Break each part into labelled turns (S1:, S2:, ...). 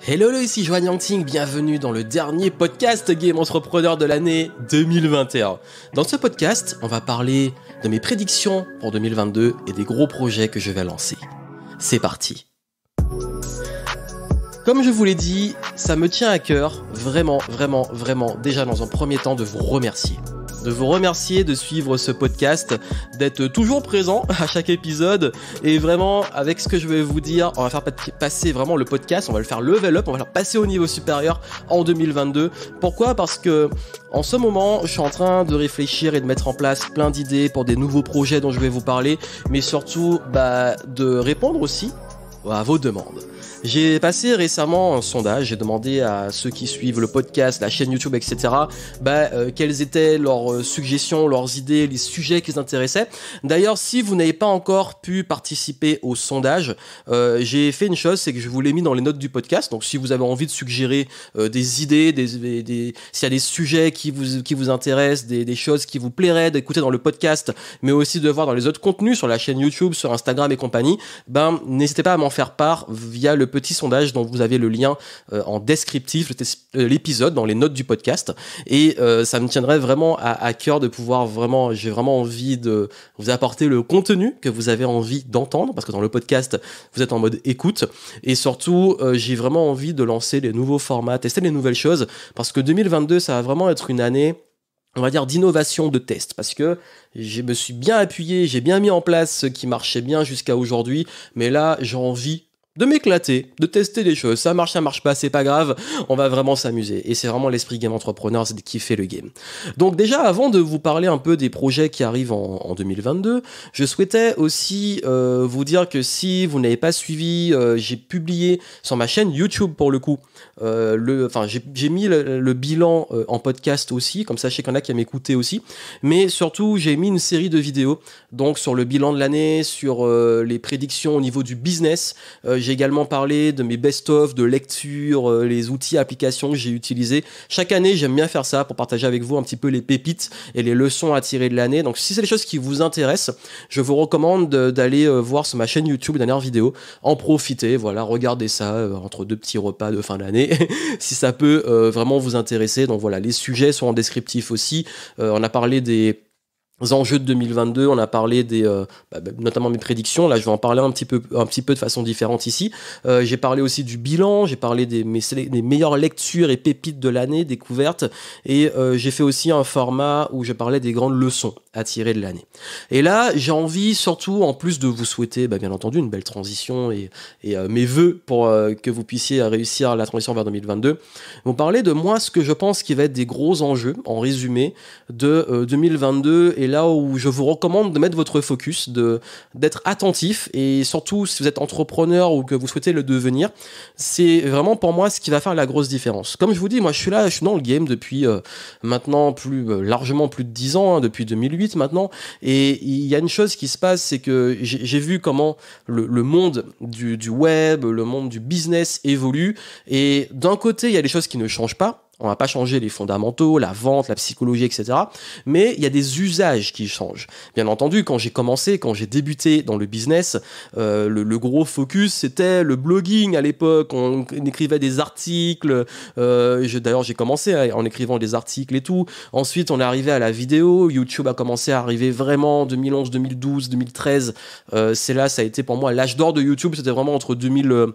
S1: Hello, ici Joanne Yangting, bienvenue dans le dernier podcast Game Entrepreneur de l'année 2021. Dans ce podcast, on va parler de mes prédictions pour 2022 et des gros projets que je vais lancer. C'est parti. Comme je vous l'ai dit, ça me tient à cœur, vraiment, déjà dans un premier temps, de vous remercier. De vous remercier de suivre ce podcast, d'être toujours présent à chaque épisode, et vraiment, avec ce que je vais vous dire, on va faire passer vraiment le podcast, on va le faire level up, on va le faire passer au niveau supérieur en 2022. Pourquoi ? Parce que, en ce moment, je suis en train de réfléchir et de mettre en place plein d'idées pour des nouveaux projets dont je vais vous parler, mais surtout, de répondre aussi à vos demandes. J'ai passé récemment un sondage, j'ai demandé à ceux qui suivent le podcast, la chaîne YouTube, etc. Quelles étaient leurs suggestions, leurs idées, les sujets qui les intéressaient. D'ailleurs, si vous n'avez pas encore pu participer au sondage, j'ai fait une chose, c'est que je vous l'ai mis dans les notes du podcast. Donc, si vous avez envie de suggérer des idées, s'il y a des sujets qui vous intéressent, des choses qui vous plairaient d'écouter dans le podcast, mais aussi de voir dans les autres contenus sur la chaîne YouTube, sur Instagram et compagnie, n'hésitez pas à m'en faire part via le petit sondage dont vous avez le lien en descriptif de l'épisode, dans les notes du podcast. Et ça me tiendrait vraiment à cœur de pouvoir j'ai vraiment envie de vous apporter le contenu que vous avez envie d'entendre, parce que dans le podcast, vous êtes en mode écoute. Et surtout, j'ai vraiment envie de lancer les nouveaux formats, tester les nouvelles choses, parce que 2022, ça va vraiment être une année, on va dire, d'innovation, de test, parce que je me suis bien appuyé, j'ai bien mis en place ce qui marchait bien jusqu'à aujourd'hui, mais là, j'ai envie de m'éclater, de tester des choses. Ça marche pas, c'est pas grave, on va vraiment s'amuser. Et c'est vraiment l'esprit game entrepreneur, c'est de kiffer le game. Donc déjà, avant de vous parler un peu des projets qui arrivent en 2022, je souhaitais aussi vous dire que si vous n'avez pas suivi, j'ai publié sur ma chaîne YouTube pour le coup, j'ai mis le bilan en podcast aussi, comme ça je sais qu'il y en a qui aiment écouter aussi, mais surtout j'ai mis une série de vidéos donc sur le bilan de l'année, sur les prédictions au niveau du business. J'ai également parlé de mes best-of, de lecture, les outils, applications que j'ai utilisés. Chaque année, j'aime bien faire ça pour partager avec vous un petit peu les pépites et les leçons à tirer de l'année. Donc, si c'est des choses qui vous intéressent, je vous recommande d'aller voir sur ma chaîne YouTube, dernière vidéo, en profiter. Voilà, regardez ça entre deux petits repas de fin d'année, si ça peut vraiment vous intéresser. Donc voilà, les sujets sont en descriptif aussi. On a parlé des enjeux de 2022, on a parlé notamment mes prédictions. Là, je vais en parler un petit peu de façon différente ici. J'ai parlé aussi du bilan, j'ai parlé des meilleures lectures et pépites de l'année, découvertes, et j'ai fait aussi un format où je parlais des grandes leçons à tirer de l'année. Et là, j'ai envie, surtout, en plus de vous souhaiter, bien entendu, une belle transition et mes vœux pour que vous puissiez réussir la transition vers 2022, vous parler de moi, ce que je pense qui va être des gros enjeux, en résumé, de 2022, et là où je vous recommande de mettre votre focus, d'être attentif, et surtout si vous êtes entrepreneur ou que vous souhaitez le devenir, c'est vraiment pour moi ce qui va faire la grosse différence. Comme je vous dis, moi je suis dans le game depuis maintenant largement plus de 10 ans, depuis 2008 maintenant, et il y a une chose qui se passe, c'est que j'ai vu comment le monde du web, le monde du business évolue, et d'un côté il y a des choses qui ne changent pas. On va pas changer les fondamentaux, la vente, la psychologie, etc. Mais il y a des usages qui changent. Bien entendu, quand j'ai débuté dans le business, le gros focus, c'était le blogging à l'époque. On écrivait des articles. D'ailleurs, j'ai commencé en écrivant des articles et tout. Ensuite, on est arrivé à la vidéo. YouTube a commencé à arriver vraiment en 2011, 2012, 2013. Ça a été pour moi l'âge d'or de YouTube. C'était vraiment entre 2000...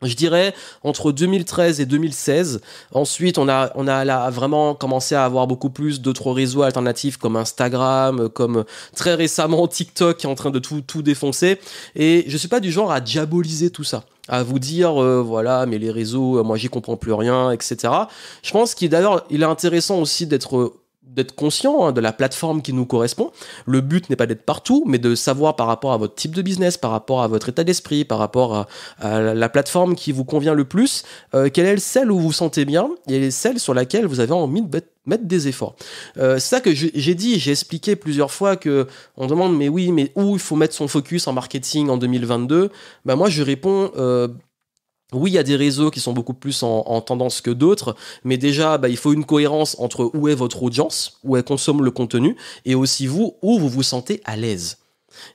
S1: Je dirais entre 2013 et 2016. Ensuite, on a là vraiment commencé à avoir beaucoup plus d'autres réseaux alternatifs comme Instagram, comme très récemment TikTok qui est en train de tout défoncer. Et je suis pas du genre à diaboliser tout ça, à vous dire voilà, mais les réseaux, moi j'y comprends plus rien, etc. Je pense qu'il est intéressant aussi d'être conscient de la plateforme qui nous correspond. Le but n'est pas d'être partout, mais de savoir par rapport à votre type de business, par rapport à votre état d'esprit, par rapport à la plateforme qui vous convient le plus, quelle est celle où vous vous sentez bien et celle sur laquelle vous avez envie de mettre des efforts. C'est ça que j'ai expliqué plusieurs fois que on demande mais oui, mais où il faut mettre son focus en marketing en 2022 ? Moi je réponds oui, il y a des réseaux qui sont beaucoup plus en tendance que d'autres, mais déjà, il faut une cohérence entre où est votre audience, où elle consomme le contenu, et aussi vous, où vous vous sentez à l'aise.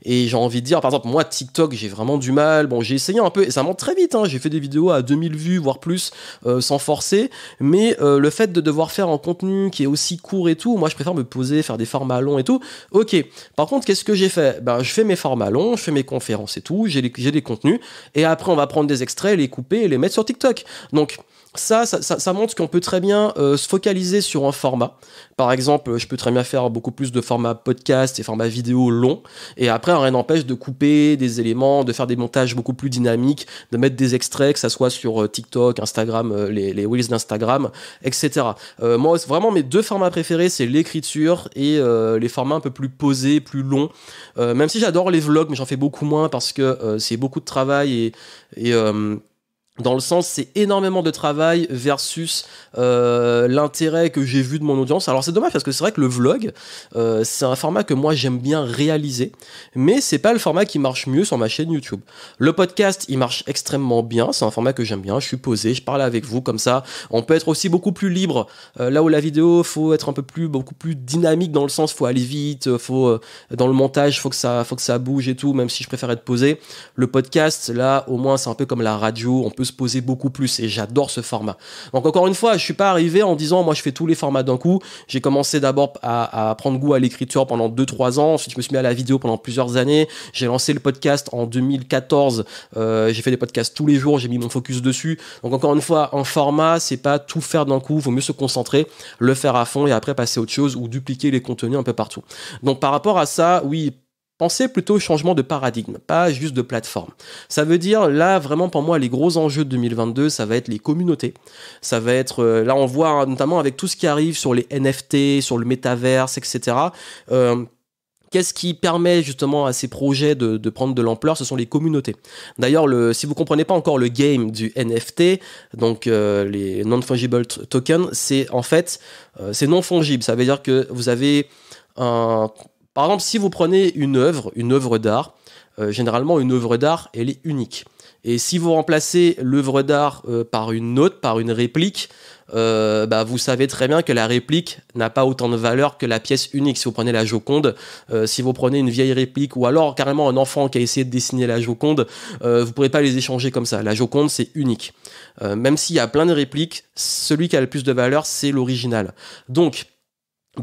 S1: Et j'ai envie de dire, par exemple, moi, TikTok, j'ai vraiment du mal. Bon, j'ai essayé un peu, et ça monte très vite, hein. J'ai fait des vidéos à 2000 vues, voire plus, sans forcer. Mais le fait de devoir faire un contenu qui est aussi court et tout, moi, je préfère me poser, faire des formats longs et tout. Ok. Par contre, qu'est-ce que j'ai fait? Ben, je fais mes formats longs, je fais mes conférences et tout, j'ai des contenus. Et après, on va prendre des extraits, les couper et les mettre sur TikTok. Donc, ça montre qu'on peut très bien se focaliser sur un format. Par exemple, je peux très bien faire beaucoup plus de formats podcast et formats vidéo longs. Et après, rien n'empêche de couper des éléments, de faire des montages beaucoup plus dynamiques, de mettre des extraits, que ça soit sur TikTok, Instagram, les Reels d'Instagram, etc. Moi, vraiment, mes deux formats préférés, c'est l'écriture et les formats un peu plus posés, plus longs. Même si j'adore les vlogs, mais j'en fais beaucoup moins parce que c'est beaucoup de travail et dans le sens, c'est énormément de travail versus l'intérêt que j'ai vu de mon audience. Alors c'est dommage parce que c'est vrai que le vlog, c'est un format que moi j'aime bien réaliser, mais c'est pas le format qui marche mieux sur ma chaîne YouTube. Le podcast, il marche extrêmement bien, c'est un format que j'aime bien, je suis posé, je parle avec vous comme ça. On peut être aussi beaucoup plus libre, là où la vidéo, faut être beaucoup plus dynamique dans le sens, faut aller vite, dans le montage, faut que ça bouge et tout, même si je préfère être posé. Le podcast, là, au moins, c'est un peu comme la radio, on peut se poser beaucoup plus et j'adore ce format. Donc encore une fois, je suis pas arrivé en disant moi je fais tous les formats d'un coup. J'ai commencé d'abord à prendre goût à l'écriture pendant 2-3 ans, ensuite je me suis mis à la vidéo pendant plusieurs années. J'ai lancé le podcast en 2014, j'ai fait des podcasts tous les jours, j'ai mis mon focus dessus. Donc encore une fois, un format, c'est pas tout faire d'un coup, vaut mieux se concentrer, le faire à fond et après passer à autre chose ou dupliquer les contenus un peu partout. Donc par rapport à ça, oui, pensez plutôt au changement de paradigme, pas juste de plateforme. Ça veut dire, là, vraiment, pour moi, les gros enjeux de 2022, ça va être les communautés. Ça va être, là, on voit notamment avec tout ce qui arrive sur les NFT, sur le métaverse, etc. Qu'est-ce qui permet justement à ces projets de prendre de l'ampleur? Ce sont les communautés. D'ailleurs, si vous comprenez pas encore le game du NFT, donc les non-fungible tokens, c'est en fait, c'est non fongible. Ça veut dire que vous avez un... Par exemple, si vous prenez une œuvre d'art, généralement une œuvre d'art, elle est unique. Et si vous remplacez l'œuvre d'art par une autre, par une réplique, vous savez très bien que la réplique n'a pas autant de valeur que la pièce unique. Si vous prenez la Joconde, si vous prenez une vieille réplique ou alors carrément un enfant qui a essayé de dessiner la Joconde, vous pourrez pas les échanger comme ça. La Joconde, c'est unique. Même s'il y a plein de répliques, celui qui a le plus de valeur, c'est l'original. Donc,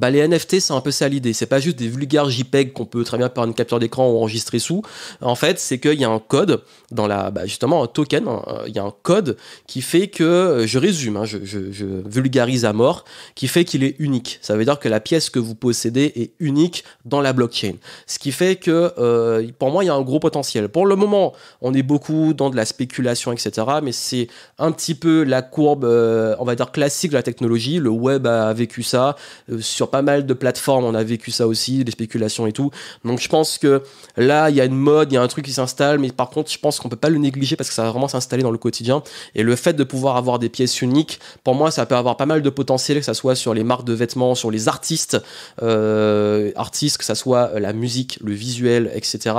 S1: les NFT, c'est un peu ça l'idée. C'est pas juste des vulgaires JPEG qu'on peut très bien faire une capture d'écran ou enregistrer sous. En fait, c'est qu'il y a un code dans justement un token. Il y a un code qui fait que, je résume, hein, je vulgarise à mort, qui fait qu'il est unique. Ça veut dire que la pièce que vous possédez est unique dans la blockchain. Ce qui fait que, pour moi, il y a un gros potentiel. Pour le moment, on est beaucoup dans de la spéculation, etc. Mais c'est un petit peu la courbe, on va dire classique de la technologie. Le web a vécu ça. Sur pas mal de plateformes, on a vécu ça aussi, des spéculations et tout. Donc je pense que là, il y a une mode, il y a un truc qui s'installe, mais par contre, je pense qu'on peut pas le négliger parce que ça va vraiment s'installer dans le quotidien. Et le fait de pouvoir avoir des pièces uniques, pour moi, ça peut avoir pas mal de potentiel, que ça soit sur les marques de vêtements, sur les artistes, que ça soit la musique, le visuel, etc.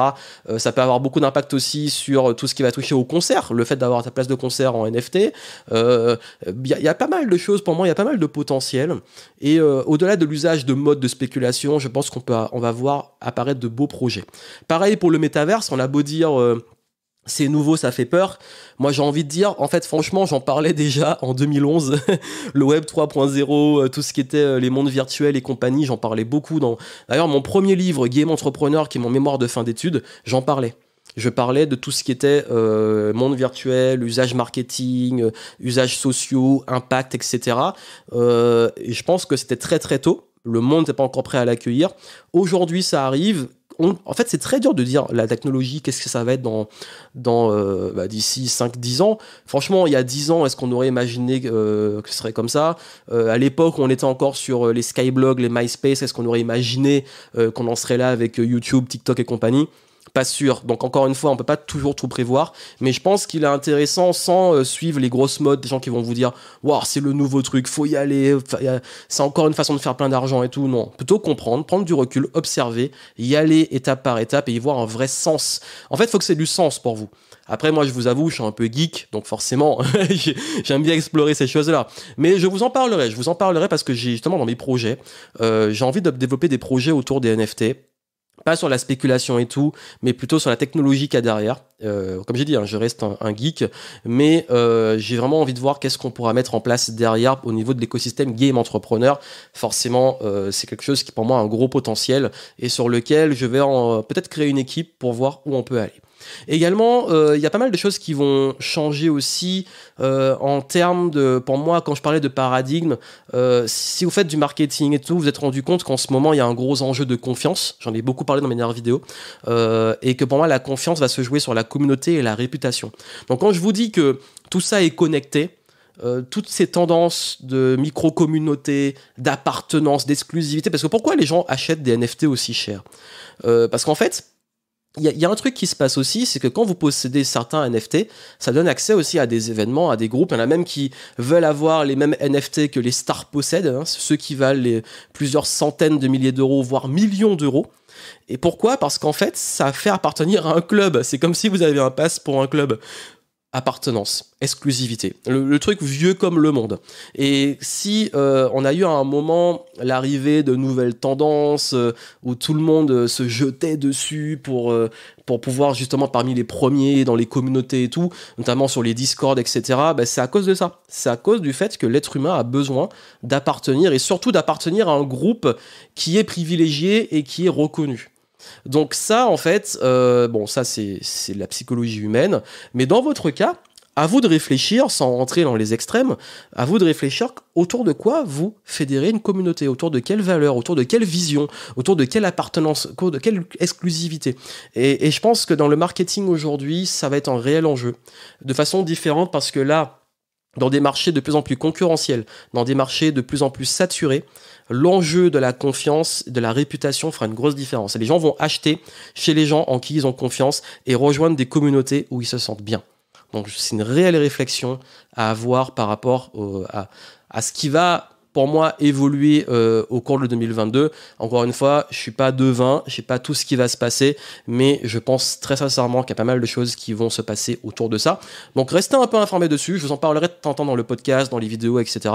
S1: Ça peut avoir beaucoup d'impact aussi sur tout ce qui va toucher au concert, le fait d'avoir ta place de concert en NFT. Il y a pas mal de choses, pour moi, il y a pas mal de potentiel. Et au-delà de l'usage de modes de spéculation, je pense on va voir apparaître de beaux projets. Pareil pour le métaverse, on a beau dire c'est nouveau, ça fait peur. Moi, j'ai envie de dire, en fait, franchement, j'en parlais déjà en 2011. Le web 3.0, tout ce qui était les mondes virtuels et compagnie, j'en parlais beaucoup. D'ailleurs, mon premier livre, Game Entrepreneur, qui est mon mémoire de fin d'études, j'en parlais. Je parlais de tout ce qui était monde virtuel, usage marketing, usages sociaux, impact, etc. Et je pense que c'était très très tôt. Le monde n'était pas encore prêt à l'accueillir. Aujourd'hui, ça arrive. En fait, c'est très dur de dire la technologie, qu'est-ce que ça va être d'ici 5-10 ans. Franchement, il y a 10 ans, est-ce qu'on aurait imaginé que ce serait comme ça? À l'époque, on était encore sur les Skyblogs, les MySpace, est-ce qu'on aurait imaginé qu'on en serait là avec YouTube, TikTok et compagnie? Pas sûr. Donc encore une fois, on peut pas toujours tout prévoir, mais je pense qu'il est intéressant sans suivre les grosses modes des gens qui vont vous dire waouh, c'est le nouveau truc, faut y aller, c'est encore une façon de faire plein d'argent et tout. Non, plutôt comprendre, prendre du recul, observer, y aller étape par étape et y voir un vrai sens. En fait, il faut que c'est du sens pour vous. Après, moi, je vous avoue, je suis un peu geek, donc forcément, j'aime bien explorer ces choses-là. Mais je vous en parlerai parce que j'ai justement dans mes projets, j'ai envie de développer des projets autour des NFT. Pas sur la spéculation et tout, mais plutôt sur la technologie qu'il y a derrière. Comme j'ai dit, hein, je reste un geek, mais j'ai vraiment envie de voir qu'est-ce qu'on pourra mettre en place derrière au niveau de l'écosystème game entrepreneur. Forcément, c'est quelque chose qui pour moi a un gros potentiel et sur lequel je vais peut-être créer une équipe pour voir où on peut aller. Également, il y a pas mal de choses qui vont changer aussi en termes de, pour moi, quand je parlais de paradigme, si vous faites du marketing et tout, vous vous êtes rendu compte qu'en ce moment, il y a un gros enjeu de confiance. J'en ai beaucoup parlé dans mes dernières vidéos. Et que pour moi, la confiance va se jouer sur la communauté et la réputation. Donc quand je vous dis que tout ça est connecté, toutes ces tendances de micro-communauté, d'appartenance, d'exclusivité, parce que pourquoi les gens achètent des NFT aussi chers parce qu'en fait, il y a un truc qui se passe aussi, c'est que quand vous possédez certains NFT, ça donne accès aussi à des événements, à des groupes. Il y en a même qui veulent avoir les mêmes NFT que les stars possèdent, hein, ceux qui valent plusieurs centaines de milliers d'euros, voire millions d'euros. Et pourquoi ? Parce qu'en fait, ça fait appartenir à un club. C'est comme si vous avez un pass pour un club. Appartenance, exclusivité, le truc vieux comme le monde. Et si on a eu à un moment l'arrivée de nouvelles tendances où tout le monde se jetait dessus pour pouvoir justement parmi les premiers dans les communautés et tout, notamment sur les Discord, etc., bah, c'est à cause de ça. C'est à cause du fait que l'être humain a besoin d'appartenir et surtout d'appartenir à un groupe qui est privilégié et qui est reconnu. Donc ça, en fait, bon, ça c'est de la psychologie humaine, mais dans votre cas, à vous de réfléchir, sans rentrer dans les extrêmes, à vous de réfléchir autour de quoi vous fédérez une communauté, autour de quelles valeurs, autour de quelle vision, autour de quelle appartenance, autour de quelle exclusivité. Et je pense que dans le marketing aujourd'hui, ça va être un réel enjeu, de façon différente, parce que là, dans des marchés de plus en plus concurrentiels, dans des marchés de plus en plus saturés, l'enjeu de la confiance, de la réputation fera une grosse différence. Et les gens vont acheter chez les gens en qui ils ont confiance et rejoindre des communautés où ils se sentent bien. Donc c'est une réelle réflexion à avoir par rapport à ce qui va, pour moi, évoluer au cours de 2022. Encore une fois, je suis pas devin, je sais pas tout ce qui va se passer, mais je pense très sincèrement qu'il y a pas mal de choses qui vont se passer autour de ça. Donc restez un peu informés dessus, je vous en parlerai de temps en temps dans le podcast, dans les vidéos, etc.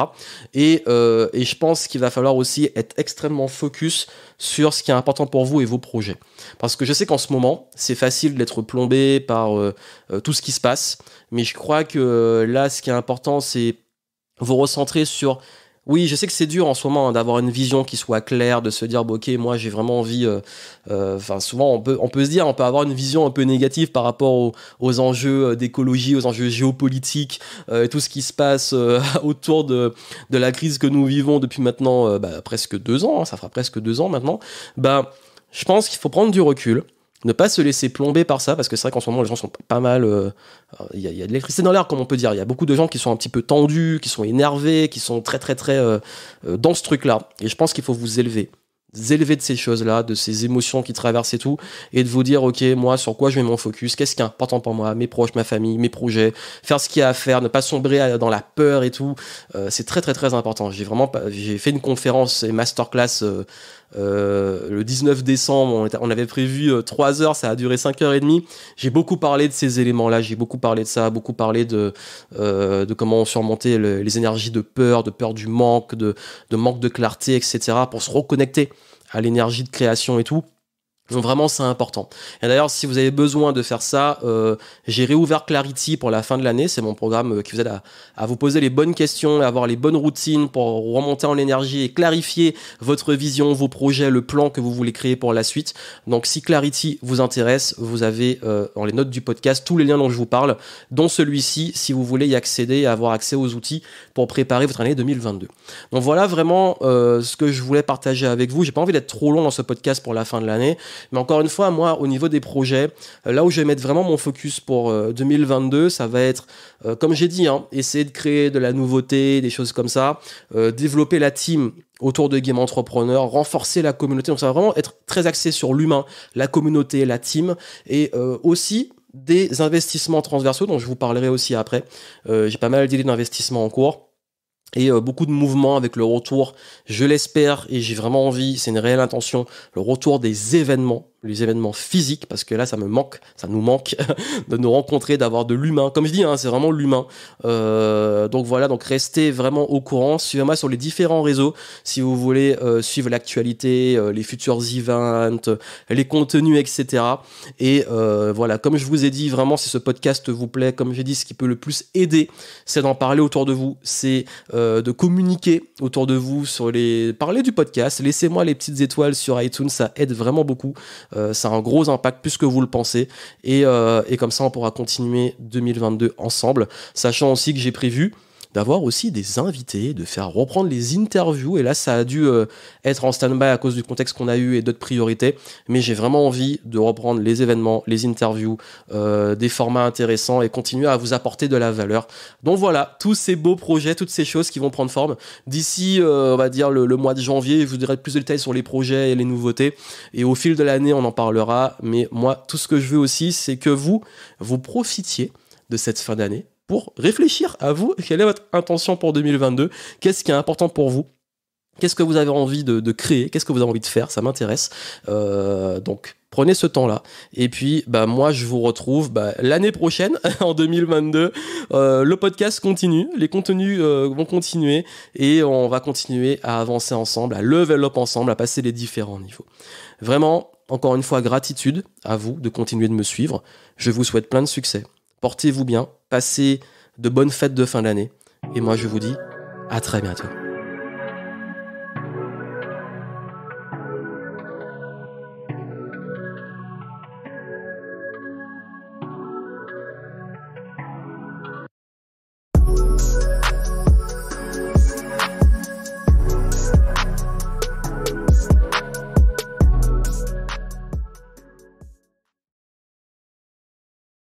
S1: Et je pense qu'il va falloir aussi être extrêmement focus sur ce qui est important pour vous et vos projets. Parce que je sais qu'en ce moment, c'est facile d'être plombé par tout ce qui se passe, mais je crois que là, ce qui est important, c'est vous recentrer sur... Oui, je sais que c'est dur en ce moment hein, d'avoir une vision qui soit claire, de se dire bon, ok, moi j'ai vraiment envie. Enfin, souvent on peut se dire, on peut avoir une vision un peu négative par rapport aux enjeux d'écologie, aux enjeux géopolitiques, et tout ce qui se passe autour de la crise que nous vivons depuis maintenant presque 2 ans. Hein, ça fera presque 2 ans maintenant. Je pense qu'il faut prendre du recul. Ne pas se laisser plomber par ça, parce que c'est vrai qu'en ce moment les gens sont pas mal, il y a de l'électricité dans l'air comme on peut dire, il y a beaucoup de gens qui sont un petit peu tendus, qui sont énervés, qui sont très dans ce truc là, et je pense qu'il faut vous élever de ces choses-là, de ces émotions qui traversent et tout, et de vous dire ok, moi sur quoi je mets mon focus, qu'est-ce qui est important pour moi, mes proches, ma famille, mes projets, faire ce qu'il y a à faire, ne pas sombrer dans la peur et tout, c'est très important. J'ai fait une conférence et masterclass le 19 décembre, on avait prévu 3 heures, ça a duré 5h30. J'ai beaucoup parlé de ces éléments-là, j'ai beaucoup parlé de ça, beaucoup parlé de comment surmonter les énergies de peur du manque, de manque de clarté, etc. pour se reconnecter à l'énergie de création et tout. Donc vraiment c'est important. Et d'ailleurs si vous avez besoin de faire ça, j'ai réouvert Clarity pour la fin de l'année. C'est mon programme qui vous aide à vous poser les bonnes questions, à avoir les bonnes routines pour remonter en énergie et clarifier votre vision, vos projets, le plan que vous voulez créer pour la suite. Donc si Clarity vous intéresse, vous avez dans les notes du podcast tous les liens dont je vous parle, dont celui-ci si vous voulez y accéder et avoir accès aux outils pour préparer votre année 2022. Donc voilà vraiment ce que je voulais partager avec vous. J'ai pas envie d'être trop long dans ce podcast pour la fin de l'année. Mais encore une fois, moi, au niveau des projets, là où je vais mettre vraiment mon focus pour 2022, ça va être, comme j'ai dit, essayer de créer de la nouveauté, des choses comme ça, développer la team autour de Game Entrepreneur, renforcer la communauté. Donc ça va vraiment être très axé sur l'humain, la communauté, la team, et aussi des investissements transversaux dont je vous parlerai aussi après. J'ai pas mal d'idées d'investissement en cours. Et beaucoup de mouvements avec le retour, je l'espère, et j'ai vraiment envie, c'est une réelle intention, le retour des événements. les événements physiques, parce que là ça nous manque de nous rencontrer, d'avoir de l'humain, comme je dis, hein, c'est vraiment l'humain. Donc voilà, donc restez vraiment au courant, suivez-moi sur les différents réseaux si vous voulez suivre l'actualité, les futurs events, les contenus, etc. Et voilà, comme je vous ai dit, vraiment si ce podcast vous plaît, comme j'ai dit, ce qui peut le plus aider, c'est d'en parler autour de vous, c'est de communiquer autour de vous parler du podcast, laissez-moi les petites étoiles sur iTunes, ça aide vraiment beaucoup. Ça a un gros impact plus que vous le pensez et comme ça on pourra continuer 2022 ensemble, sachant aussi que j'ai prévu d'avoir aussi des invités, de faire reprendre les interviews, et là ça a dû être en stand-by à cause du contexte qu'on a eu et d'autres priorités, mais j'ai vraiment envie de reprendre les événements, les interviews, des formats intéressants et continuer à vous apporter de la valeur. Donc voilà, tous ces beaux projets, toutes ces choses qui vont prendre forme d'ici, on va dire le mois de janvier, je vous dirai plus de détails sur les projets et les nouveautés, et au fil de l'année on en parlera, mais moi tout ce que je veux aussi c'est que vous profitiez de cette fin d'année pour réfléchir à vous, quelle est votre intention pour 2022, qu'est-ce qui est important pour vous, qu'est-ce que vous avez envie de créer, qu'est-ce que vous avez envie de faire, ça m'intéresse. Donc prenez ce temps-là, et puis moi je vous retrouve l'année prochaine, en 2022, le podcast continue, les contenus vont continuer, et on va continuer à avancer ensemble, à level up ensemble, à passer les différents niveaux. Vraiment, encore une fois, gratitude à vous de continuer de me suivre, je vous souhaite plein de succès. Portez-vous bien, passez de bonnes fêtes de fin d'année, et moi je vous dis à très bientôt.